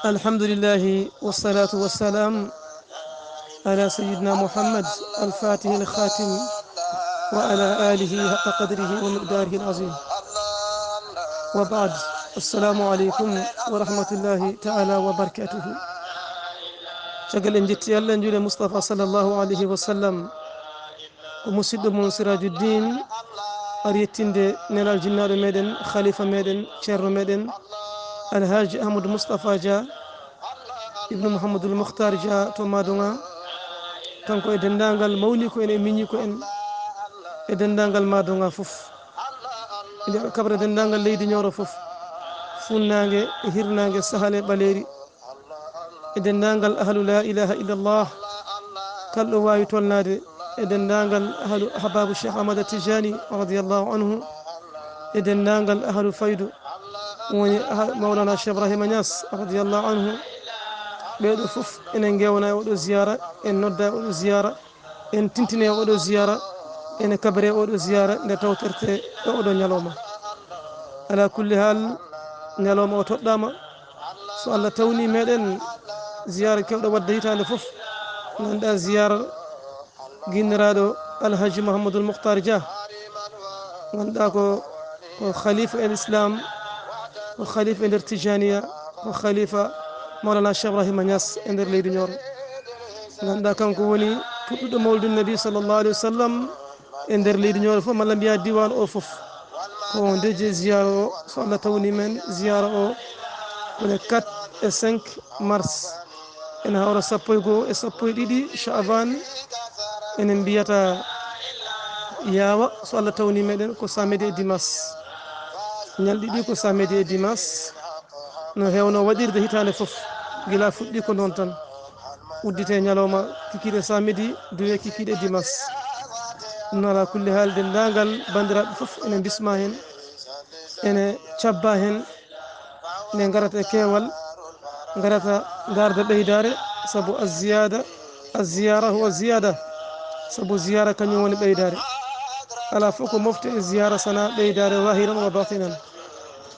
الحمد لله والصلاة والسلام على سيدنا محمد الفاتح الخاتم وعلى آله حق قدره ومقداره العظيم، وبعد. السلام عليكم ورحمة الله تعالى وبركاته. شغل انجتي الله نجول مصطفى صلى الله عليه وسلم ومسد من سراج الدين أريتين دي نال الجنار ميدن خليفة ميدن شر ميدن الهاج أحمد مصطفى جا ابن محمد المختار جا تومادونا kanko e dendagal mawni ko en e miñi ko en e dendagal madonga fof inde kabre dendagal leydi ñoro fof funnangue e hirnangue sahale ɓaleri e dendagal ahlu la ilaha illallah kalɗo wawi tolnade e dendagal ahlu hababu cheikh ahmad tijani radiallahu anhu e dendagal ahlu faydu woni mawlana cheikh ibrahima nias radiallahu anhu ɓeɗo fof enen gewna e oɗo ziyara en nodda oɗo ziyara en tintine oɗo ziyara ene kabare oɗo ziyara nde tawterte e oɗo ñalawma. ala kulli hal ñalawma o toɗɗama so Allah tawni meɗen ziyara kewɗo wadde hitande foof ganduɗa ziyara guinniraɗo alhaji mouhamadoul mouhtar dia ganduɗa ko khalifa el islam ko khalifa e nder tijaniya ko khalifa mawlana cheikh ibrahima nias e nder leydi ñoro ganduɗa kanko woni puɗɗuɗo mawludun nabi sallllahu alayhi wa sallam e nder leydi ñoro fof malla mbiya diwan o fof ko ndeje ziyara o so Allah tawni men ziyara o woni 4 et 5 mars ene hawra 1 e 1 chaban enen mbiyata yawa so Allah tawni meɗen ko samedi e dimas ñalɗi ɗi ko samedi e dimas no hewno waɗirde hitande foof gila fuɗɗi ko noon tan uddite ñalawma kikiɗe samedi duwe kikiɗe dimas. ɗum ala kulli haal dendagal bandiraɓe foof ene bisma hen ene cabba hen nde garata e keewal garata garda ɓeydare saabu aziyara huwa ziyada saabu ziyara kañum woni ɓeydare ala fof ko mofte e ziyara sana ɓeydare wahiran wa batinan.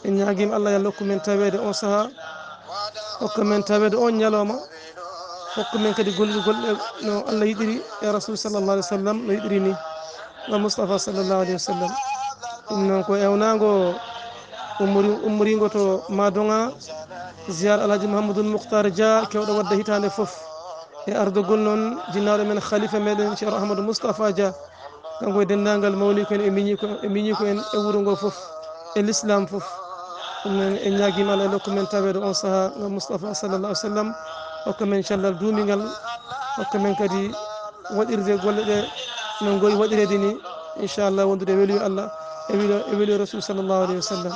en ñaguima Allah yo Allah hokku men tawede on saaha hokka men tawede on ñalawma hokku men kadi gollude golle no Allah yiɗiri e rasul sallallah alih w sallam no yiɗiri ni wa Mustafa sallallahu alayhi wa sallam. ɗum noon ko ewnago ummorigo to madonga ziyara alhaji mouhamadoul mouhtar dia kewɗo wadde hitande foof e ardogol noon jinnaɗo men khalifa meɗen cheikh ahmadou moustapha dia kanko e dendagal mawni ko en e miñi ko en e wuuro ngo foof e l'islam foof. ɗum noon en ñaguima Allah hokku men tawede on saaha ngam Mustafa sallallah alih w sallam hokka men cellal duumigal hokka men kadi waɗirde golle ɗe no goyi waɗirede ni inchallah wondude e weluyo Allah e weluyo rasul sallallahu alayhi wa sallam.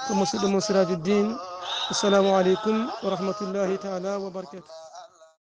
ko musidɗo mon sirajuddin. assalamu aleykum wa rahmatullahi taala wa barakatuh.